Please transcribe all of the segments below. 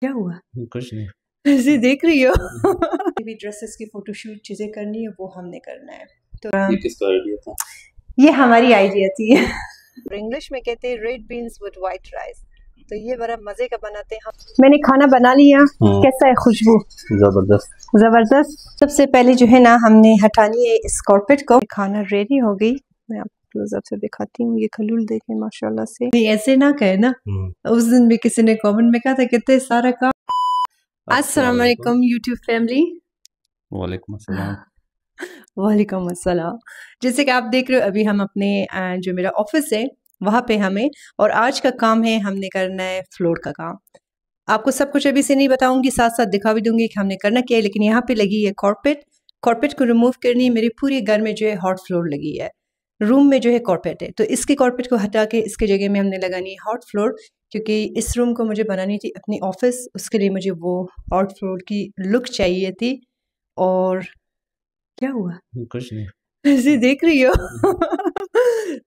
क्या हुआ? कुछ नहीं। ऐसे देख रही हो? भी ड्रेसेस की फोटोशूट चीजें करनी है वो हमने करना है। तो ये किसका आइडिया था? ये हमारी आइडिया थी। इंग्लिश में कहते हैं red beans with white rice. तो ये बड़ा मजे का बनाते हैं हम। मैंने खाना बना लिया। कैसा है खुशबू? जबरदस्त जबरदस्त। सबसे पहले जो है ना हमने हटानी है इस कारपेट को। खाना रेडी हो गई। मैं आपको क्लोजअप से दिखाती हूँ। ये खलूल देखें माशाल्लाह से। नहीं ऐसे ना कहे ना। उस दिन भी किसी ने कमेंट में कहा था कितने सारा काम। अस्सलाम वालेकुम यूट्यूब फैमिली। वालेकुम अस्सलाम। वालेकुम अस्सलाम। जैसे कि आप देख रहे हो अभी हम अपने जो मेरा ऑफिस है वहाँ पे हमें और आज का काम है हमने करना है फ्लोर का काम। आपको सब कुछ अभी से नहीं बताऊंगी, साथ साथ दिखा भी दूंगी कि हमने करना क्या है। लेकिन यहाँ पे लगी है कारपेट को रिमूव करनी है। मेरे पूरे घर में जो है हॉट फ्लोर लगी है। रूम में जो है कारपेट है तो इसके कारपेट को हटा के इसके जगह में हमने लगानी है हॉट फ्लोर, क्योंकि इस रूम को मुझे बनानी थी अपनी ऑफिस। उसके लिए मुझे वो हॉट फ्लोर की लुक चाहिए थी। और क्या हुआ? कुछ नहीं। ऐसे देख रही हो?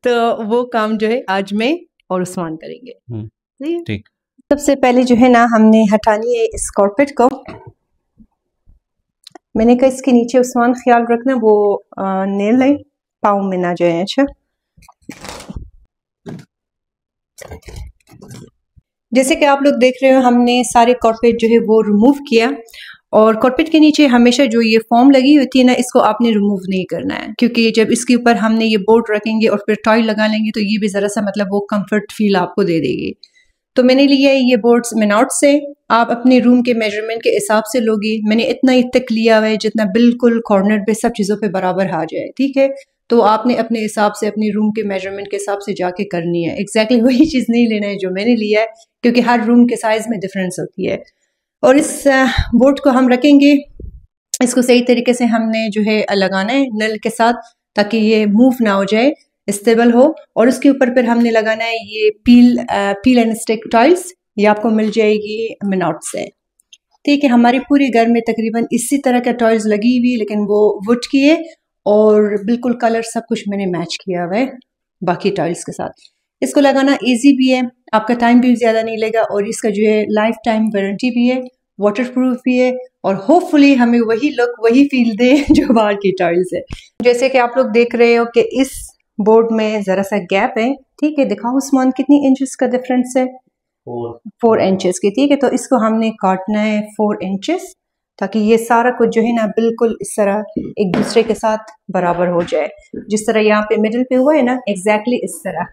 तो वो काम जो है आज मैं और उस्मान करेंगे। ठीक। सबसे पहले जो है ना हमने हटानी है इस कारपेट को। मैंने कहा इसके नीचे उस्मान ख्याल रखना वो नेल है पाँव में ना जाए। अच्छा जैसे कि आप लोग देख रहे हो हमने सारे कारपेट जो है वो रिमूव किया। और कारपेट के नीचे हमेशा जो ये फॉर्म लगी होती है ना इसको आपने रिमूव नहीं करना है, क्योंकि जब इसके ऊपर हमने ये बोर्ड रखेंगे और फिर टॉय लगा लेंगे तो ये भी ज़रा सा मतलब वो कंफर्ट फील आपको दे देगी। तो मैंने लिया है ये बोर्ड्स मिनॉट से। आप अपने रूम के मेजरमेंट के हिसाब से लोगी। मैंने इतना ही तक लिया हुआ है जितना बिल्कुल कॉर्नर पे सब चीज़ों पे बराबर आ जाए। ठीक है, तो आपने अपने हिसाब से अपने रूम के मेजरमेंट के हिसाब से जाके करनी है। एग्जैक्टली वही चीज़ नहीं लेना है जो मैंने लिया है, क्योंकि हर रूम के साइज में डिफरेंस होती है। और इस बोर्ड को हम रखेंगे, इसको सही तरीके से हमने जो है लगाना है नल के साथ ताकि ये मूव ना हो जाए, स्टेबल हो। और उसके ऊपर फिर हमने लगाना है ये पील एंड स्टिक टाइल्स। ये आपको मिल जाएगी मिनॉट से। ठीक है, हमारे पूरे घर में तकरीबन इसी तरह का टॉयज लगी हुई, लेकिन वो वुड की है और बिल्कुल कलर सब कुछ मैंने मैच किया हुआ है बाकी टॉयल्स के साथ। इसको लगाना इजी भी है, आपका टाइम भी ज़्यादा नहीं लेगा और इसका जो है लाइफ टाइम वारंटी भी है, वाटरप्रूफ भी है और होपफुली हमें वही लुक वही फील दे जो बाहर की टॉयल्स है। जैसे कि आप लोग देख रहे हो कि इस बोर्ड में ज़रा सा गैप है। ठीक है, दिखाओ उस्मान कितनी इंचेस का डिफरेंस है? 4 इंचेस की। ठीक है, तो इसको हमने काटना है 4 इंचेस ताकि ये सारा कुछ जो है ना बिल्कुल इस तरह एक दूसरे के साथ बराबर हो जाए। जिस तरह यहाँ पे मिडिल पे हुआ है ना, एग्जैक्टली इस तरह।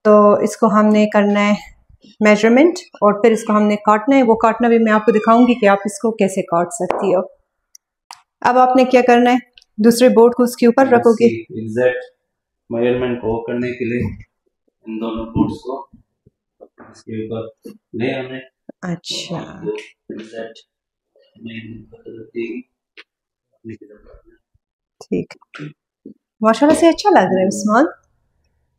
तो इसको हमने करना है मेजरमेंट और फिर इसको हमने काटना है। वो काटना भी मैं आपको दिखाऊंगी कि आप इसको कैसे काट सकती हो। अब आपने क्या करना है, दूसरे बोर्ड को उसके ऊपर रखोगे। एग्जैक्ट मेजरमेंट को करने के लिए इन दोनों बोर्ड्स को इसके ऊपर ले आने। अच्छा ठीक, माशाल्लाह से अच्छा लग रहा है उस्मान।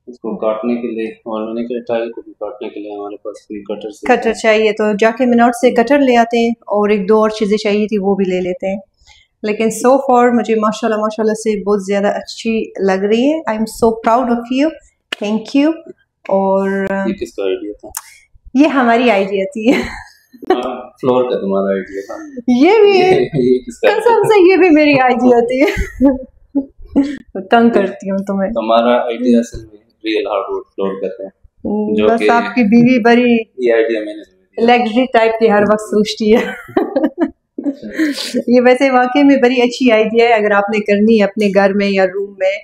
इसको काटने के लिए और मैंने कहा टाइल को भी काटने के लिए हमारे पास कोई कटर चाहिए तो जाके मिनॉट से कटर ले आते हैं और एक दो और चीज़ें चाहिए थी वो भी ले लेते हैं। लेकिन सो फॉर मुझे माशाल्लाह से बहुत ज़्यादा अच्छी लग रही है। I am so proud of you, thank you. और ये किसका आइडिया था? ये हमारी आइडिया थी। फ्लोर का तुम्हारा आइडिया था? ये भी कसम से ये भी मेरी आइडिया थी। तंग करती हूँ तुम्हें। तुम्हारा आइडिया असल में रियल हार्डवुड फ्लोर कहते हैं। बस आपकी बीवी बड़ी ये आइडिया मैंने लग्जरी टाइप की हर वक्त सोचती है। ये वैसे वाकई में बड़ी अच्छी आइडिया है। अगर आपने करनी है अपने घर में या रूम में,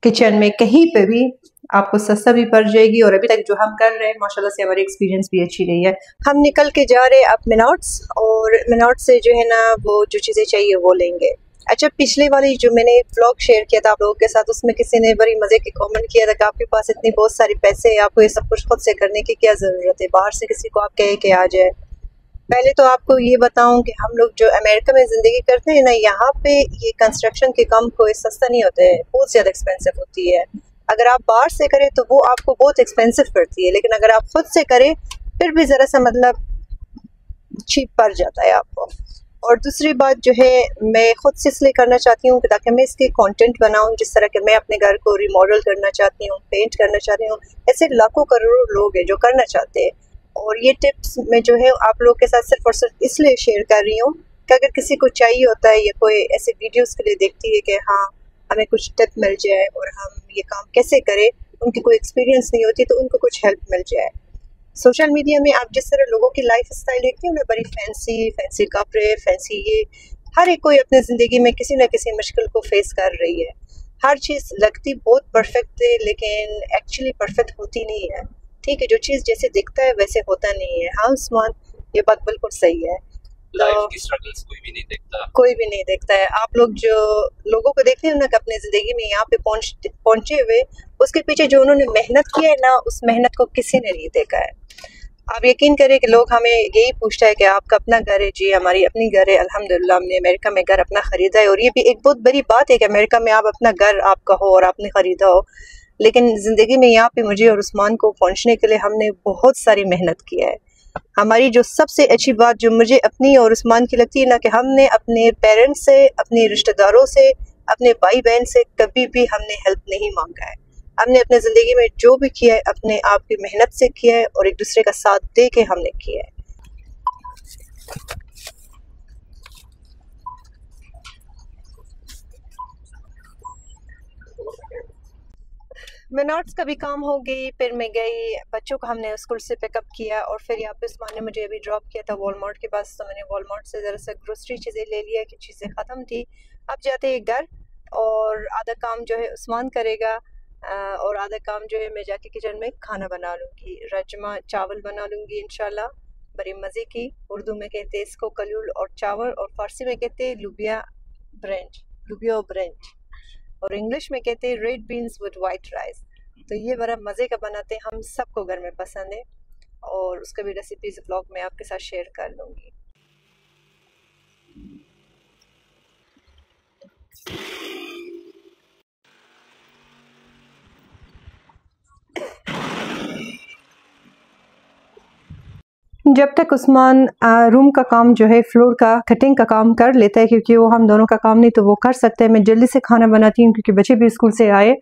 किचन में, कहीं पे भी आपको सस्ता भी पड़ जाएगी। और अभी तक जो हम कर रहे हैं माशाल्लाह से हमारी एक्सपीरियंस भी अच्छी रही है। हम निकल के जा रहे हैं अब मिनॉट्स और मिनॉट से जो है ना वो जो चीज़ें चाहिए वो लेंगे। अच्छा, पिछले वाली जो मैंने व्लॉग शेयर किया था आप लोगों के साथ, उसमें किसी ने बड़ी मज़े के कमेंट किया था कि आपके पास इतनी बहुत सारे पैसे हैं, आपको ये सब कुछ खुद से करने की क्या ज़रूरत है, बाहर से किसी को आप कहे कि आ जाए। पहले तो आपको ये बताऊं कि हम लोग जो अमेरिका में ज़िंदगी करते हैं ना, यहाँ पे ये कंस्ट्रक्शन के काम कोई सस्ता नहीं होते हैं, बहुत ज़्यादा एक्सपेंसिव होती है। अगर आप बाहर से करें तो वो आपको बहुत एक्सपेंसिव पड़ती है, लेकिन अगर आप खुद से करें फिर भी ज़रा सा मतलब चीप पड़ जाता है आपको। और दूसरी बात जो है मैं खुद से इसलिए करना चाहती हूँ ताकि मैं इसके कंटेंट बनाऊँ, जिस तरह के मैं अपने घर को रिमॉडल करना चाहती हूँ, पेंट करना चाहती हूँ। ऐसे लाखों करोड़ों लोग हैं जो करना चाहते हैं, और ये टिप्स मैं जो है आप लोगों के साथ सिर्फ और सिर्फ इसलिए शेयर कर रही हूँ कि अगर किसी को चाहिए होता है या कोई ऐसे वीडियोस के लिए देखती है कि हाँ हमें कुछ टिप मिल जाए और हम ये काम कैसे करें, उनकी कोई एक्सपीरियंस नहीं होती तो उनको कुछ हेल्प मिल जाए। सोशल मीडिया में आप जिस तरह लोगों की लाइफ स्टाइल देखती हो ना, बड़ी फैंसी कपड़े, फैंसी ये, हर एक कोई अपनी ज़िंदगी में किसी न किसी मुश्किल को फेस कर रही है। हर चीज़ लगती बहुत परफेक्ट है लेकिन एक्चुअली परफेक्ट होती नहीं है। ठीक है, जो चीज़ जैसे दिखता है वैसे होता नहीं है। हाँ उस्मान, ये बात बिल्कुल सही है। लाइफ की स्ट्रगल्स कोई भी नहीं देखता है। आप लोग जो लोगों को देखते हो ना कि अपनी ज़िंदगी में यहाँ पे पहुँचे हुए, उसके पीछे जो उन्होंने मेहनत की है ना, उस मेहनत को किसी ने नहीं देखा है। आप यकीन करें कि लोग हमें यही पूछता है कि आपका अपना घर है? जी हमारी अपनी घर है, अल्हम्दुलिल्लाह हमने अमेरिका में घर अपना ख़रीदा है। और ये भी एक बहुत बड़ी बात है कि अमेरिका में आप अपना घर आपका हो और आपने ख़रीदा हो, लेकिन ज़िंदगी में यहाँ पे मुझे और उस्मान को पहुँचने के लिए हमने बहुत सारी मेहनत की है। हमारी जो सबसे अच्छी बात जो मुझे अपनी और उस्मान की लगती है ना, कि हमने अपने पेरेंट्स से, अपने रिश्तेदारों से, अपने भाई बहन से कभी भी हमने हेल्प नहीं मांगा है। हमने अपने ज़िंदगी में जो भी किया है अपने आप की मेहनत से किया है और एक दूसरे का साथ दे के हमने किया है। मिनट्स का भी काम हो गई, फिर मैं गई, बच्चों को हमने स्कूल से पिकअप किया और फिर यहाँ पे उस्मान ने मुझे अभी ड्रॉप किया था वॉलमार्ट के पास। तो मैंने वॉलमार्ट से ज़रा सा ग्रोसरी चीज़ें ले लिया कि चीज़ें ख़त्म थी। अब जाते हैं घर और आधा काम जो है उस्मान करेगा और आधा काम जो है मैं जाके किचन में खाना बना लूँगी। राजमा चावल बना लूँगी इंशाल्लाह, बड़े मज़े की। उर्दू में कहते हैं इसको कलूल और चावल, और फारसी में कहते हैं लुबिया ब्रेंच, और इंग्लिश में कहते हैं red beans with white rice. तो ये बड़ा मज़े का बनाते हैं, हम सबको घर में पसंद है और उसका भी रेसिपीज़ ब्लॉग में आपके साथ शेयर कर लूँगी। जब तक उस्मान रूम का काम जो है, फ्लोर का कटिंग का काम कर लेता है, क्योंकि वो हम दोनों का काम नहीं तो वो कर सकता है। मैं जल्दी से खाना बनाती हूँ क्योंकि बच्चे भी स्कूल से आए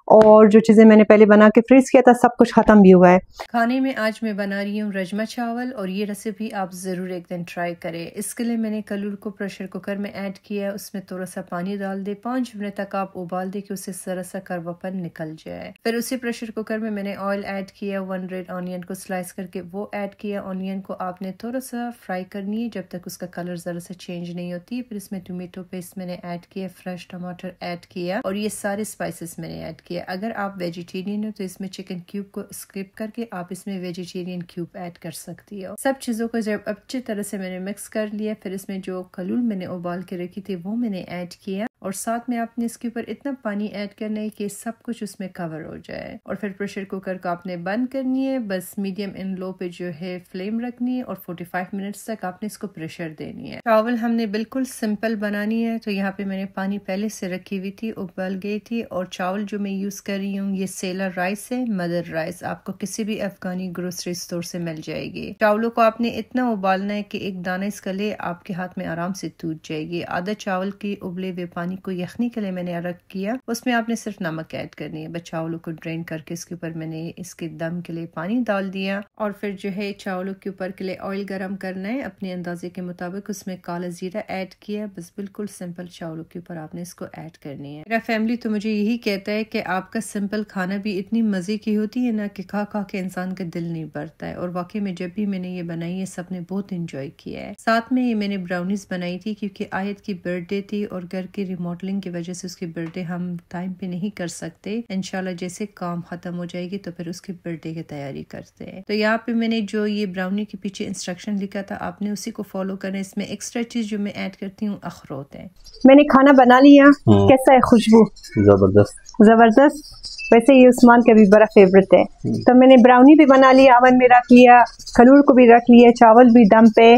और जो चीज़ें मैंने पहले बना के फ्रीज़ किया था सब कुछ ख़त्म भी हुआ है। खाने में आज मैं बना रही हूँ राजमा चावल और ये रेसिपी आप ज़रूर एक दिन ट्राई करें। इसके लिए मैंने कलूर को प्रेशर कुकर में ऐड किया है, उसमें थोड़ा सा पानी डाल दे, 5 मिनट तक आप उबाल दे कि उससे ज़रा सा कड़वापन निकल जाए। फिर उसी प्रेशर कुकर में मैंने ऑयल ऐड किया, 1 रेड ऑनियन को स्लाइस करके वो ऐड किया। ऑनियन को आपने थोड़ा सा फ्राई करनी है जब तक उसका कलर ज़रा सा चेंज नहीं होती। फिर इसमें टोमेटो पेस्ट मैंने ऐड किया, फ्रेश टमाटर ऐड किया और ये सारे स्पाइसेस मैंने ऐड किया। अगर आप वेजिटेरियन हो तो इसमें चिकन क्यूब को स्किप करके आप इसमें वेजिटेरियन क्यूब ऐड कर सकती हो। सब चीज़ों को जब अच्छी तरह से मैंने मिक्स कर लिया, फिर इसमें जो कलूल मैंने उबाल के रखी थी वो मैंने ऐड किया और साथ में आपने इसके ऊपर इतना पानी ऐड करना है कि सब कुछ उसमें कवर हो जाए। और फिर प्रेशर कुकर को आपने बंद करनी है, बस मीडियम इन लो पे जो है फ्लेम रखनी है और 45 मिनट्स तक आपने इसको प्रेशर देनी है। चावल हमने बिल्कुल सिंपल बनानी है, तो यहाँ पे मैंने पानी पहले से रखी हुई थी, उबल गई थी। और चावल जो मैं यूज कर रही हूँ ये सेलर राइस है, मदर राइस, आपको किसी भी अफगानी ग्रोसरी स्टोर से मिल जाएगी। चावलों को आपने इतना उबालना है कि एक दाना इसका ले आपके हाथ में आराम से टूट जाएगी। आधा चावल की उबले हुए पानी को यखनी के लिए मैंने अलग किया, उसमें आपने सिर्फ नमक ऐड करनी है। बस चावलों को ड्रेन करके इसके ऊपर मैंने इसके दम के लिए पानी डाल दिया और फिर जो है चावलों के ऊपर के लिए ऑयल गरम करना है अपने अंदाजे के मुताबिक। उसमें काला जीरा ऐड किया, बस बिल्कुल सिंपल चावलों के ऊपर आपने इसको ऐड करनी है। मेरा फैमिली तो मुझे यही कहता है कि आपका सिंपल खाना भी इतनी मजे की होती है ना कि खा खा के इंसान का दिल नहीं भरता है। और वाकई में जब भी मैंने ये बनाई है सबने बहुत इंजॉय किया है। साथ में ये मैंने ब्राउनीज बनाई थी क्योंकि आयत की बर्थडे थी और घर की रिमॉडलिंग की वजह से उसकी बर्थडे हम टाइम पे नहीं कर सकते। इंशाल्लाह जैसे काम खत्म हो जाएगी तो फिर उसकी बर्थडे की तैयारी करते हैं। तो यहाँ पे मैंने जो ये ब्राउनी के पीछे इंस्ट्रक्शन लिखा था आपने उसी को फॉलो करना है। इसमें एक्स्ट्रा चीज जो मैं ऐड करती हूँ अखरोट है। मैंने खाना बना लिया, कैसा है खुशबू? जबरदस्त। वैसे ये उस्मान का भी बड़ा फेवरेट है। तो मैंने ब्राउनी भी बना लिया, ओवन में रख लिया, खलूर को भी रख लिया, चावल भी दम पे।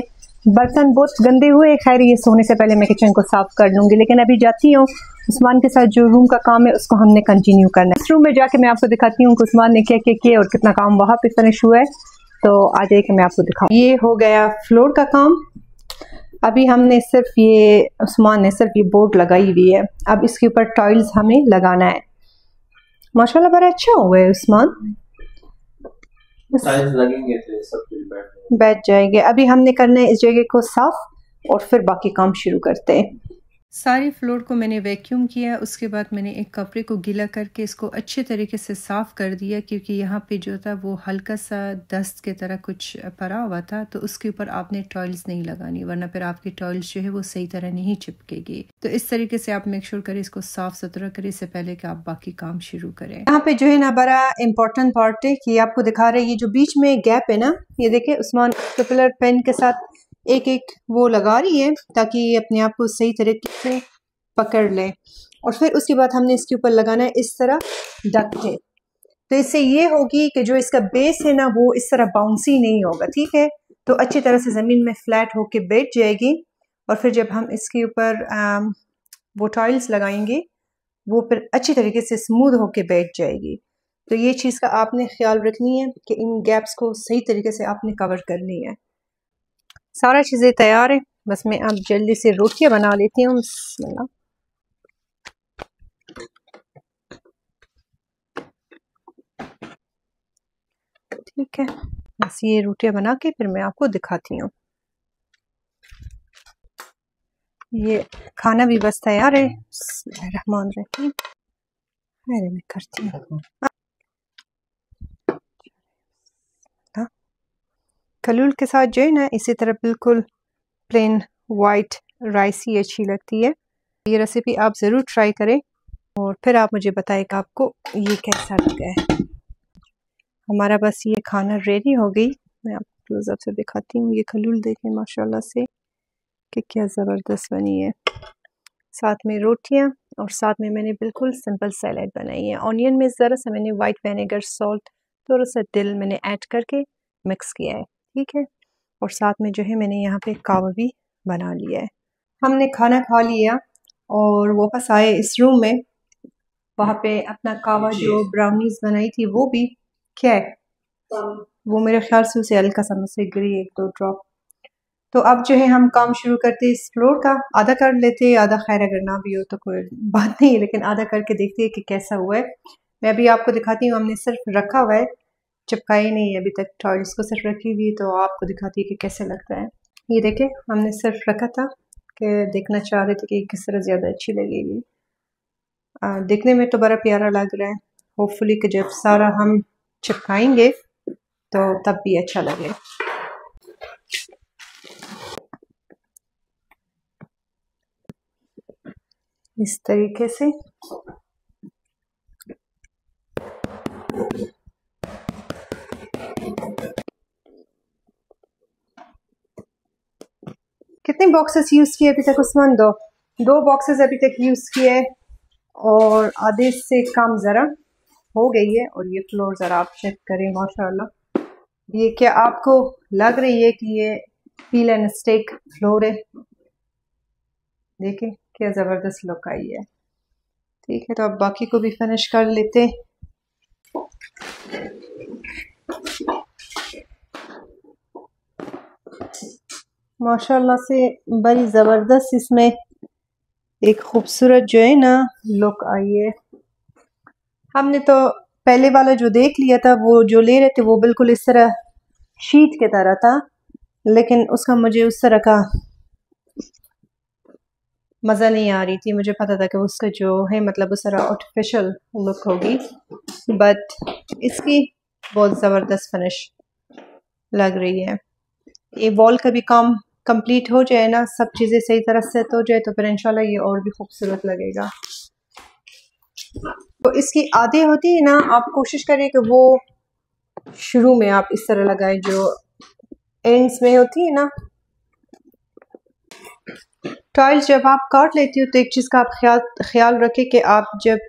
बर्तन बहुत गंदे हुए, खैर ये सोने से पहले मैं किचन को साफ कर लूंगी। लेकिन अभी जाती हूँ उस्मान के साथ जो रूम का काम है उसको हमने कंटिन्यू करना है। इस रूम में जाके मैं आपको दिखाती हूँ कि उस्मान ने क्या क्या किया और कितना काम वहाँ पे फिनिश हुआ है। तो आ जाइए कि मैं आपको दिखाऊँ। ये हो गया फ्लोर का काम। अभी हमने सिर्फ ये उस्मान ने सिर्फ ये बोर्ड लगाई हुई है, अब इसके ऊपर टाइल्स हमें लगाना है। माशाल्लाह बड़ा अच्छा हुआ है उस्मान। टाइल्स लगेंगे तो सब कुछ बैठ जाएंगे। अभी हमने करना है इस जगह को साफ और फिर बाकी काम शुरू करते हैं। सारी फ्लोर को मैंने वैक्यूम किया, उसके बाद मैंने एक कपड़े को गीला करके इसको अच्छे तरीके से साफ़ कर दिया, क्योंकि यहाँ पे जो था वो हल्का सा डस्ट की तरह कुछ पड़ा हुआ था। तो उसके ऊपर आपने टॉयल्स नहीं लगानी, वरना फिर आपकी टॉयल्स जो है वो सही तरह नहीं चिपकेगी। तो इस तरीके से आप मेक श्योर करें इसको साफ़ सुथरा करें इससे पहले कि आप बाकी काम शुरू करें। यहाँ पे जो है ना बड़ा इंपॉर्टेंट पार्ट है कि आपको दिखा रहे हैं ये जो बीच में गैप है ना, ये देखे उस्मान स्टेपलर पेन के साथ एक एक वो लगा रही है ताकि ये अपने आप को सही तरीके से पकड़ ले। और फिर उसके बाद हमने इसके ऊपर लगाना है इस तरह डक्ट टेप। तो इससे ये होगी कि जो इसका बेस है ना वो इस तरह बाउंसी नहीं होगा, ठीक है। तो अच्छी तरह से ज़मीन में फ्लैट होके बैठ जाएगी। और फिर जब हम इसके ऊपर वो टाइल्स लगाएंगे वो फिर अच्छी तरीके से स्मूथ होके बैठ जाएगी। तो ये चीज़ का आपने ख्याल रखनी है कि इन गैप्स को सही तरीके से आपने कवर करनी है। सारा चीज़ें तैयार है, बस मैं अब जल्दी से रोटियां बना लेती हूँ। ठीक है, बस ये रोटियां बना के फिर मैं आपको दिखाती हूँ। ये खाना भी बस तैयार है। रहमान रहीम, मैं करती हूँ। कलूल के साथ जो है ना इसी तरह बिल्कुल प्लेन वाइट राइस ही अच्छी लगती है। ये रेसिपी आप ज़रूर ट्राई करें और फिर आप मुझे बताएं कि आपको ये कैसा लगा है। हमारा बस ये खाना रेडी हो गई। मैं आपको क्लोजअप से दिखाती हूँ। ये कलूल देखें माशाल्लाह से कि क्या ज़बरदस्त बनी है। साथ में रोटियाँ और साथ में मैंने बिल्कुल सिंपल सैलेड बनाई है। ऑनियन में ज़रा सा मैंने वाइट विनेगर, सॉल्ट, थोड़ा सा दिल मैंने ऐड करके मिक्स किया है, ठीक है। और साथ में जो है मैंने यहाँ पे कावा भी बना लिया है। हमने खाना खा लिया और वापस आए इस रूम में। वहाँ पे अपना कावा जो ब्राउनीज बनाई थी वो भी क्या है वो मेरे ख्याल से उसे हल्का सा मुझसे गिरी एक दो ड्रॉप। तो अब जो है हम काम शुरू करते हैं इस फ्लोर का। आधा कर लेते हैं, आधा खैर अगर ना भी हो तो कोई बात नहीं, लेकिन आधा करके देखते हैं कि कैसा हुआ है। मैं अभी आपको दिखाती हूँ। हमने सिर्फ रखा हुआ है, चिपकाई नहीं है अभी तक। टॉयल्स को सिर्फ रखी हुई, तो आपको दिखाती है कि कैसे लगता है। ये देखें हमने सिर्फ रखा था कि देखना चाह रहे थे कि किस तरह ज़्यादा अच्छी लगेगी। देखने में तो बड़ा प्यारा लग रहा है। होपफुली कि जब सारा हम चिपकाएंगे तो तब भी अच्छा लगे। इस तरीके से कितने बॉक्सेस यूज़ किए अभी तक उस्मान? दो बॉक्सेस अभी तक यूज़ किए और आधे से कम ज़रा हो गई है। और ये फ्लोर ज़रा आप चेक करें माशाल्लाह। ये क्या आपको लग रही है कि ये पील एंड स्टेक फ्लोर है? देखें क्या ज़बरदस्त लुक आई है। ठीक है, तो अब बाकी को भी फिनिश कर लेते। माशाल्लाह से बड़ी ज़बरदस्त इसमें एक खूबसूरत जो है ना लुक आई है। हमने तो पहले वाला जो देख लिया था, वो जो ले रहे थे वो बिल्कुल इस तरह शीट की तरह था, लेकिन उसका मुझे उस तरह का मज़ा नहीं आ रही थी। मुझे पता था कि उसका जो है मतलब उस तरह आर्टिफिशियल लुक होगी, बट इसकी बहुत ज़बरदस्त फिनिश लग रही है। ये वॉल का भी काम कंप्लीट हो जाए ना, सब चीज़ें सही तरह सेट हो जाए तो फिर इंशाल्लाह ये और भी खूबसूरत लगेगा। तो इसकी आधे होती है ना, आप कोशिश करें कि वो शुरू में आप इस तरह लगाएं, जो एंड्स में होती है ना। टाइल्स जब आप काट लेती हो तो एक चीज़ का आप ख्याल रखें कि आप जब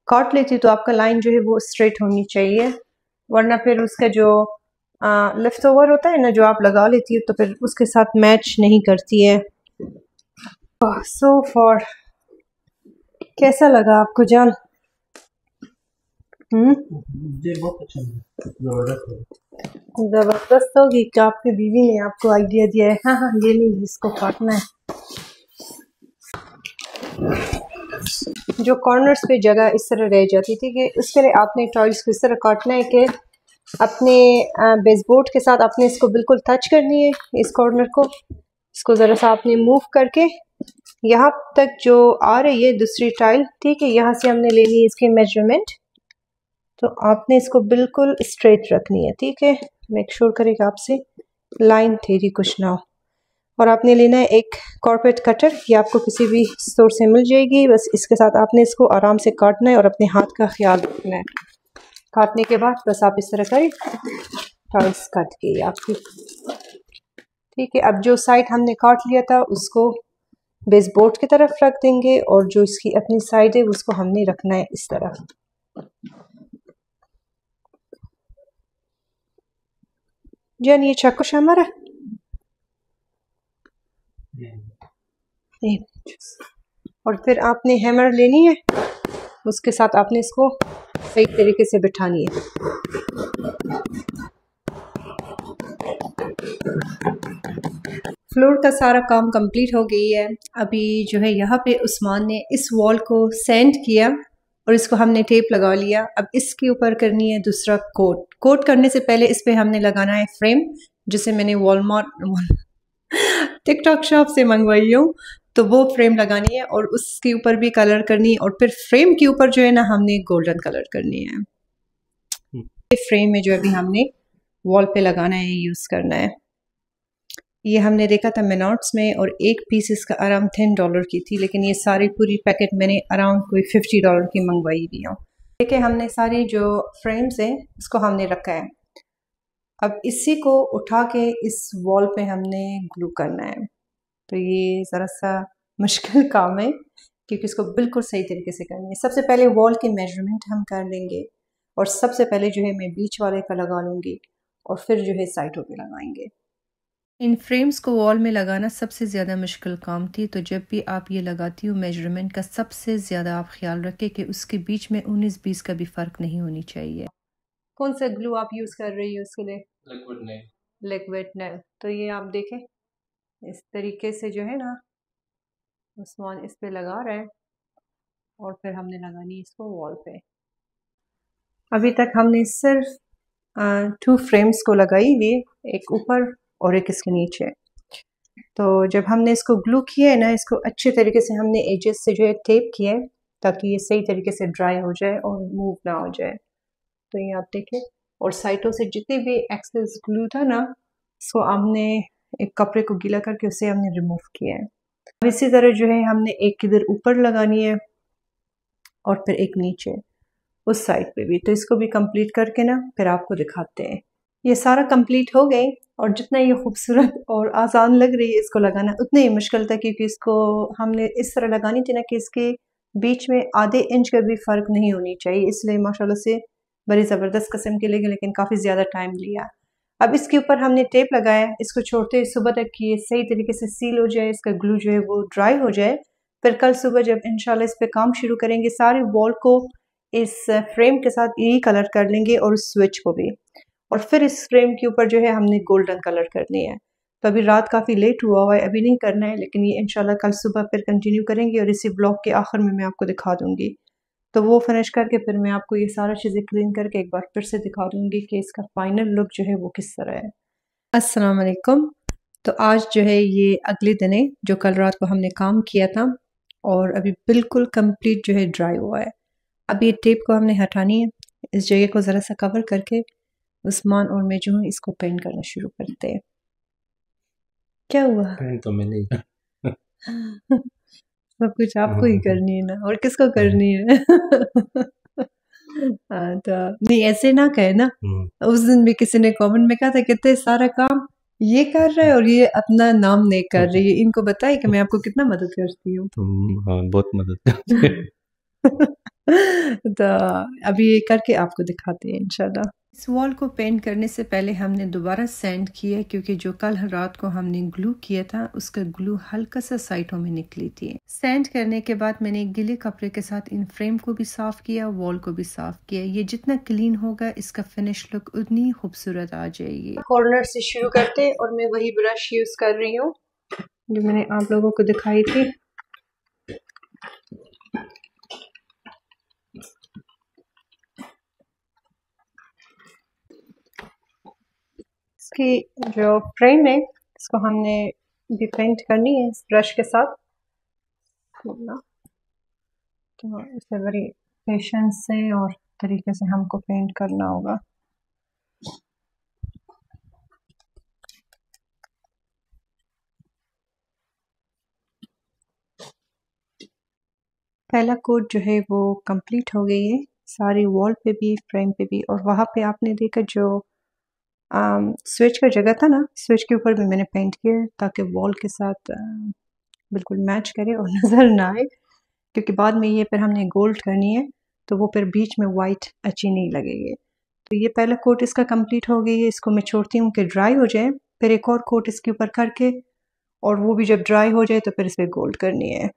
काट लेती हो तो आपका लाइन जो है वो स्ट्रेट होनी चाहिए, वरना फिर उसका जो लेफ्ट ओवर होता है ना जो आप लगा लेती हो तो फिर उसके साथ मैच नहीं करती है। सो फॉर कैसा लगा आपको जान? मुझे बहुत अच्छा लगा, जबरदस्त होगी कि आपकी बीवी ने आपको आइडिया दिया है। हाँ हाँ, ये नहीं इसको काटना है। जो कॉर्नर्स पे जगह इस तरह रह जाती थी कि उसके लिए आपने टॉयल्स को इस तरह काटना है कि अपने बेसबोर्ड के साथ आपने इसको बिल्कुल टच करनी है, इस कॉर्नर को। इसको ज़रा सा आपने मूव करके यहाँ तक जो आ रही है दूसरी टाइल, ठीक है, यहाँ से हमने लेनी है इसकी मेजरमेंट। तो आपने इसको बिल्कुल स्ट्रेट रखनी है, ठीक है। मेक श्योर करेगा आपसे लाइन तेरी कुछ ना हो। और आपने लेना है एक कॉर्पोरेट कटर, ये आपको किसी भी स्टोर से मिल जाएगी। बस इसके साथ आपने इसको आराम से काटना है और अपने हाथ का ख्याल रखना है। काटने के बाद बस आप इस तरह करें, टाइल्स कट गई आपकी, ठीक है। अब जो साइड हमने काट लिया था उसको बेसबोर्ड की तरफ रख देंगे और जो इसकी अपनी साइड है उसको हमने रखना है इस तरफ। जान ये चाकू हमारा और फिर आपने हैमर लेनी है, उसके साथ आपने इसको सही तरीके से बिठानी है। फ्लोर का सारा काम कंप्लीट हो गई है। अभी जो है यहाँ पे उस्मान ने इस वॉल को सैंड किया और इसको हमने टेप लगा लिया। अब इसके ऊपर करनी है दूसरा कोट। कोट करने से पहले इस पे हमने लगाना है फ्रेम, जिसे मैंने वॉलमार्ट टिकटॉक शॉप से मंगवाई हूँ। तो वो फ्रेम लगानी है और उसके ऊपर भी कलर करनी है और फिर फ्रेम के ऊपर जो है ना हमने गोल्डन कलर करनी है। ये फ्रेम में जो अभी हमने वॉल पे लगाना है, यूज़ करना है। ये हमने देखा था मेनॉट्स में और एक पीस इसका अराउंड $10 की थी, लेकिन ये सारी पूरी पैकेट मैंने अराउंड कोई $50 की मंगवाई भी हूँ। देखिए हमने सारी जो फ्रेम्स हैं उसको हमने रखा है। अब इसी को उठा के इस वॉल पे हमने ग्लू करना है। तो ये ज़रा सा मुश्किल काम है क्योंकि इसको बिल्कुल सही तरीके से करनी है। सबसे पहले वॉल की मेजरमेंट हम कर लेंगे और सबसे पहले जो है मैं बीच वाले का लगा लूँगी और फिर जो है साइडों पे लगाएंगे। इन फ्रेम्स को वॉल में लगाना सबसे ज़्यादा मुश्किल काम थी, तो जब भी आप ये लगाती हो मेजरमेंट का सबसे ज़्यादा आप ख्याल रखें कि उसके बीच में 19-20 का भी फ़र्क नहीं होनी चाहिए। कौन सा ग्लू आप यूज़ कर रही हो उसके लिए? Liquid nail. Liquid nail. तो ये आप देखें इस तरीके से जो है ना उस्मान इस पे लगा रहा है और फिर हमने लगानी इसको वॉल पे। अभी तक हमने सिर्फ 2 फ्रेम्स को लगाई हुई, एक ऊपर और एक इसके नीचे। तो जब हमने इसको ग्लू किया है ना, इसको अच्छे तरीके से हमने एजेस से जो है टेप किया है ताकि ये सही तरीके से ड्राई हो जाए और मूव ना हो जाए। तो ये आप देखें, और साइडों से जितने भी एक्सेस ग्लू था ना इसको हमने एक कपड़े को गीला करके उसे हमने रिमूव किया है। अब इसी तरह जो है हमने एक इधर ऊपर लगानी है और फिर एक नीचे उस साइड पे भी। तो इसको भी कंप्लीट करके ना फिर आपको दिखाते हैं। ये सारा कंप्लीट हो गए और जितना ये खूबसूरत और आसान लग रही है इसको लगाना, उतना ही मुश्किल था क्योंकि इसको हमने इस तरह लगानी थी ना कि इसके बीच में आधे इंच का भी फ़र्क नहीं होनी चाहिए, इसलिए माशाल्लाह से बड़ी ज़बरदस्त किस्म की लगी, लेकिन काफ़ी ज़्यादा टाइम लिया। अब इसके ऊपर हमने टेप लगाया, इसको छोड़ते ही सुबह तक कि ये सही तरीके से सील हो जाए, इसका ग्लू जो है वो ड्राई हो जाए। फिर कल सुबह जब इंशाल्लाह इस पे काम शुरू करेंगे, सारे वॉल को इस फ्रेम के साथ यही कलर कर लेंगे और उस स्विच को भी, और फिर इस फ्रेम के ऊपर जो है हमने गोल्डन कलर करनी है। तो अभी रात काफ़ी लेट हुआ है, अभी नहीं करना है, लेकिन ये इंशाल्लाह कल सुबह फिर कंटिन्यू करेंगे और इसी ब्लॉग के आखिर में मैं आपको दिखा दूँगी। तो वो फिनिश करके फिर मैं आपको ये सारा चीज़ें क्लीन करके एक बार फिर से दिखा दूँगी कि इसका फाइनल लुक जो है वो किस तरह है। अस्सलाम वालेकुम। तो आज जो है ये अगले दिन है जो कल रात को हमने काम किया था और अभी बिल्कुल कंप्लीट जो है ड्राई हुआ है। अब ये टेप को हमने हटानी है, इस जगह को ज़रा सा कवर करके उस्मान और मैं जो है इसको पेंट करना शुरू करते हैं। क्या हुआ? पेंट तो मैंने ही सब कुछ आपको ही करनी है ना, और किसको करनी है? हाँ, तो नहीं ऐसे ना कहे ना। उस दिन भी किसी ने कमेंट में कहा था कितने सारा काम ये कर रहे हैं और ये अपना नाम नहीं कर रही है। इनको बताइए कि मैं आपको कितना मदद करती हूँ। हाँ, बहुत मदद करते हैं। तो अभी ये करके आपको दिखाते हैं इंशाल्लाह। इस वॉल को पेंट करने से पहले हमने दोबारा सैंड किया क्योंकि जो कल रात को हमने ग्लू किया था उसका ग्लू हल्का सा साइडों में निकली थी। सैंड करने के बाद मैंने गीले कपड़े के साथ इन फ्रेम को भी साफ किया, वॉल को भी साफ किया। ये जितना क्लीन होगा इसका फिनिश लुक उतनी ही खूबसूरत आ जाएगी। कॉर्नर से शुरू करते और मैं वही ब्रश यूज कर रही हूँ जो मैंने आप लोगों को दिखाई थी। इसकी जो फ्रेम है इसको हमने भी पेंट करनी है इस ब्रश के साथ, तो इसे बड़ी पेशेंस से और तरीके से हमको पेंट करना होगा। पहला कोट जो है वो कंप्लीट हो गई है, सारी वॉल पे भी फ्रेम पे भी, और वहाँ पे आपने देखा जो स्विच का जगह था ना, स्विच के ऊपर भी मैंने पेंट किया ताकि वॉल के साथ बिल्कुल मैच करे और नज़र ना आए, क्योंकि बाद में ये फिर हमने गोल्ड करनी है तो वो फिर बीच में वाइट अच्छी नहीं लगेगी। तो ये पहला कोट इसका कंप्लीट हो गई है, इसको मैं छोड़ती हूँ कि ड्राई हो जाए, फिर एक और कोट इसके ऊपर करके, और वो भी जब ड्राई हो जाए तो फिर इस पर गोल्ड करनी है।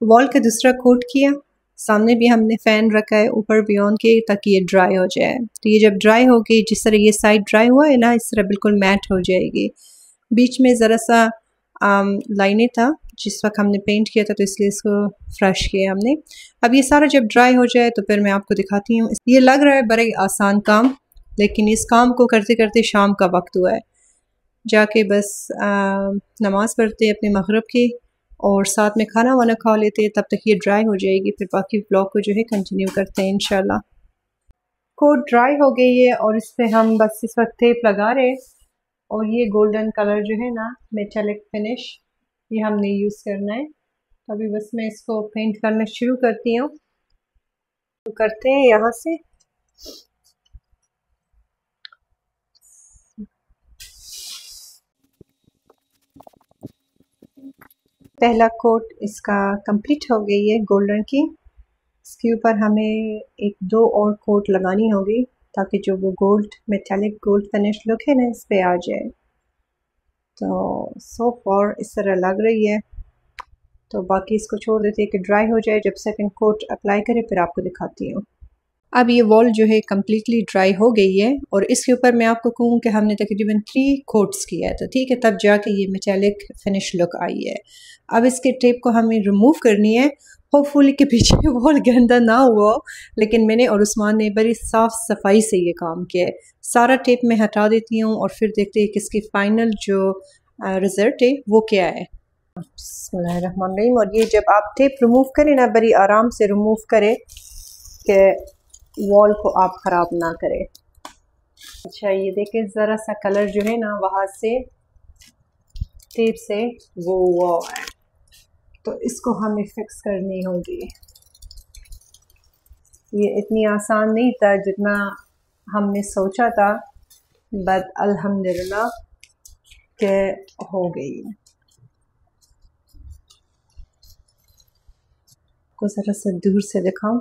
वॉल का दूसरा कोट किया, सामने भी हमने फ़ैन रखा है ऊपर भी ऑन के ताकि ये ड्राई हो जाए। तो ये जब ड्राई होगी, जिस तरह ये साइड ड्राई हुआ है ना, इस तरह बिल्कुल मैट हो जाएगी। बीच में ज़रा सा लाइनें था जिस वक्त हमने पेंट किया था, तो इसलिए इसको फ्रेश किया हमने। अब ये सारा जब ड्राई हो जाए तो फिर मैं आपको दिखाती हूँ। ये लग रहा है बड़ा ही आसान काम, लेकिन इस काम को करते करते शाम का वक्त हुआ है, जाके बस नमाज़ पढ़ते अपने मगरिब की और साथ में खाना वाना खा लेते, तब तक ये ड्राई हो जाएगी। फिर बाकी ब्लॉग को जो है कंटिन्यू करते हैं इंशाल्लाह। कोट ड्राई हो गई है और इस पर हम बस इस वक्त टेप लगा रहे हैं, और ये गोल्डन कलर जो है ना, मेटालिक फिनिश, ये हमने यूज़ करना है। तो अभी बस मैं इसको पेंट करना शुरू करती हूँ। तो करते हैं यहाँ से। पहला कोट इसका कंप्लीट हो गई है गोल्डन की। इसके ऊपर हमें एक दो और कोट लगानी होगी ताकि जो वो gold metallic gold finish look है ना, इस पे आ जाए। तो सो फॉर इस तरह लग रही है, तो बाकी इसको छोड़ देते हैं कि ड्राई हो जाए। जब सेकंड कोट अप्लाई करें फिर आपको दिखाती हूँ। अब ये वॉल जो है कम्प्लीटली ड्राई हो गई है, और इसके ऊपर मैं आपको कहूँ कि हमने तकरीबन 3 कोट्स किया है, तो ठीक है, तब जाके ये मेटालिक फिनिश लुक आई है। अब इसके टेप को हमें रिमूव करनी है। होपफुली के पीछे वॉल गंदा ना हुआ, लेकिन मैंने और उस्मान ने बड़ी साफ़ सफाई से ये काम किया है। सारा टेप मैं हटा देती हूँ और फिर देखते हैं कि इसकी फ़ाइनल जो रिज़ल्ट है वो क्या है। बिस्मिल्लाहिर्रहमानिर्रहीम। और ये जब आप टेप रिमूव करें ना, बड़ी आराम से रिमूव करें कि वॉल को आप ख़राब ना करें। अच्छा, ये देखें ज़रा सा कलर जो है ना वहाँ से टेप से वो हुआ है, तो इसको हमें फिक्स करनी होगी। ये इतनी आसान नहीं था जितना हमने सोचा था, बट अल्हम्दुलिल्लाह के हो गई। को ज़रा सा दूर से दिखाऊं,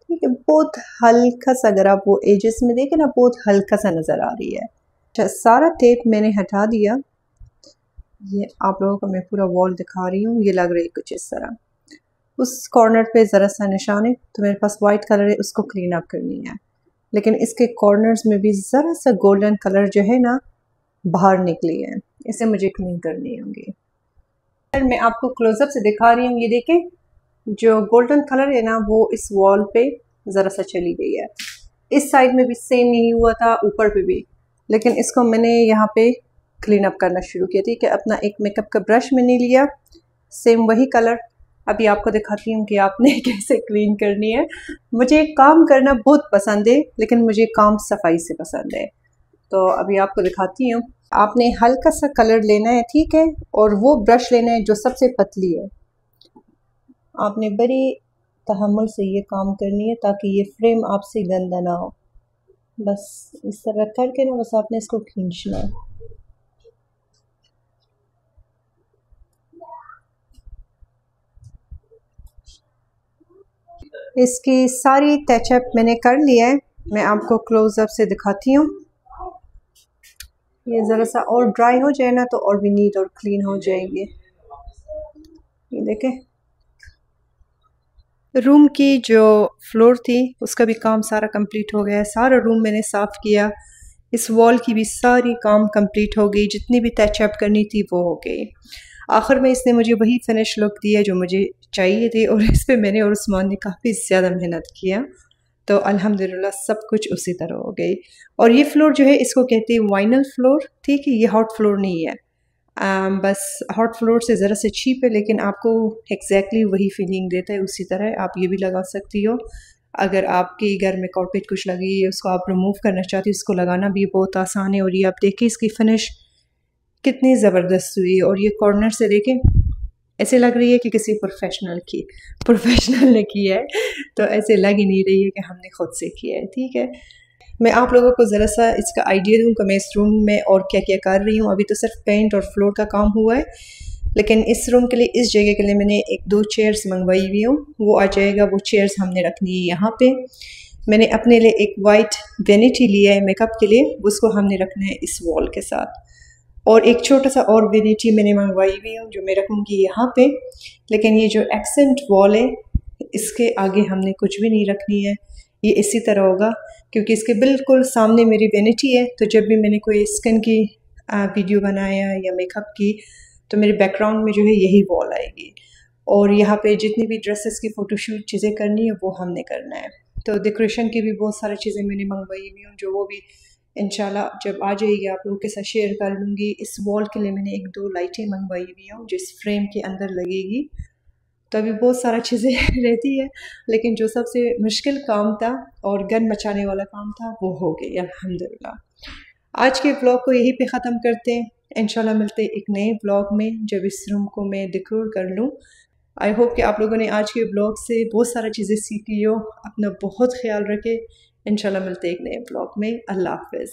ठीक है, बहुत हल्का सा, अगर आप वो एजेस में देखें ना, बहुत हल्का सा नज़र आ रही है। अच्छा, सारा टेप मैंने हटा दिया। ये आप लोगों को मैं पूरा वॉल दिखा रही हूँ। ये लग रही है कुछ इस तरह। उस कॉर्नर पे ज़रा सा निशान है, तो मेरे पास वाइट कलर है, उसको क्लीन अप करनी है। लेकिन इसके कॉर्नर्स में भी ज़रा सा गोल्डन कलर जो है ना बाहर निकली है, इसे मुझे क्लीन करनी होगी। मैं आपको क्लोजअप से दिखा रही हूँ। ये देखें, जो गोल्डन कलर है ना वो इस वॉल पे ज़रा सा चली गई है। इस साइड में भी सेम नहीं हुआ था, ऊपर पे भी, लेकिन इसको मैंने यहाँ पे क्लीन अप करना शुरू किया। ठीक है, अपना एक मेकअप का ब्रश मैंने लिया, सेम वही कलर। अभी आपको दिखाती हूँ कि आपने कैसे क्लीन करनी है। मुझे काम करना बहुत पसंद है, लेकिन मुझे काम सफाई से पसंद है। तो अभी आपको दिखाती हूँ। आपने हल्का सा कलर लेना है, ठीक है, और वो ब्रश लेना है जो सबसे पतली है। आपने बड़ी तहम्मुल से ये काम करनी है ताकि ये फ्रेम आपसे गंदा ना हो। बस इस तरह करके ना, बस आपने इसको खींचना है। इसकी सारी टचअप मैंने कर लिया है, मैं आपको क्लोजअप से दिखाती हूँ। ये ज़रा सा और ड्राई हो जाए ना तो और भी नीट और क्लीन हो जाएंगे। ये देखें, रूम की जो फ्लोर थी उसका भी काम सारा कंप्लीट हो गया है। सारा रूम मैंने साफ़ किया। इस वॉल की भी सारी काम कंप्लीट हो गई, जितनी भी टचअप करनी थी वो हो गई। आखिर में इसने मुझे वही फिनिश लुक दिया जो मुझे चाहिए थी, और इस पे मैंने और उस्मान ने काफ़ी ज़्यादा मेहनत किया। तो अल्हम्दुलिल्लाह सब कुछ उसी तरह हो गई। और ये फ्लोर जो है इसको कहते हैं वाइनल फ्लोर, ठीक है, ये हॉट फ्लोर नहीं है। बस हॉट फ्लोर से ज़रा से चीप है, लेकिन आपको एग्जैक्टली वही फीलिंग देता है। उसी तरह आप ये भी लगा सकती हो। अगर आपके घर में कारपेट कुछ लगी है, उसको आप रिमूव करना चाहती हो, उसको लगाना भी बहुत आसान है। और ये आप देखिए इसकी फिनिश कितनी ज़बरदस्त हुई है। और ये कॉर्नर से देखें, ऐसे लग रही है कि किसी प्रोफेशनल ने की है, तो ऐसे लग ही नहीं रही है कि हमने खुद से किया है, ठीक है। मैं आप लोगों को ज़रा सा इसका आइडिया दूँ कि मैं इस रूम में और क्या क्या कर रही हूँ। अभी तो सिर्फ पेंट और फ्लोर का काम हुआ है, लेकिन इस रूम के लिए, इस जगह के लिए मैंने 1-2 चेयर्स मंगवाई हुई हूँ। वो आ जाएगा, वो चेयर्स हमने रखनी है यहाँ पे। मैंने अपने लिए एक वाइट वेनिटी लिया है मेकअप के लिए, उसको हमने रखना है इस वॉल के साथ। और एक छोटा सा और वेनिटी मैंने मंगवाई हुई हूँ जो मैं रखूँगी यहाँ पे। लेकिन ये जो एक्सेंट वॉल है, इसके आगे हमने कुछ भी नहीं रखनी है, ये इसी तरह होगा, क्योंकि इसके बिल्कुल सामने मेरी वेनिटी है। तो जब भी मैंने कोई स्किन की वीडियो बनाया या मेकअप की, तो मेरे बैकग्राउंड में जो है यही वॉल आएगी। और यहाँ पे जितनी भी ड्रेसेस की फ़ोटोशूट चीज़ें करनी है वो हमने करना है। तो डेकोरेशन की भी बहुत सारी चीज़ें मैंने मंगवाई हुई हूँ, जो वो भी इंशाल्लाह जब आ जाएगी आप लोगों के साथ शेयर कर लूँगी। इस वॉल के लिए मैंने 1-2 लाइटें मंगवाई हुई हूँ जो इस फ्रेम के अंदर लगेगी। तो अभी बहुत सारा चीज़ें रहती है, लेकिन जो सबसे मुश्किल काम था और गन मचाने वाला काम था वो हो गई अल्हम्दुलिल्लाह। आज के ब्लॉग को यहीं पे ख़त्म करते हैं। इंशाल्लाह मिलते हैं एक नए ब्लॉग में, जब इस रूम को मैं डेकोर कर लूँ। आई होप कि आप लोगों ने आज के ब्लॉग से बहुत सारा चीज़ें सीखी हो। अपना बहुत ख्याल रखें। इंशाल्लाह मिलते हैं एक नए ब्लॉग में। अल्लाह हाफ़िज़।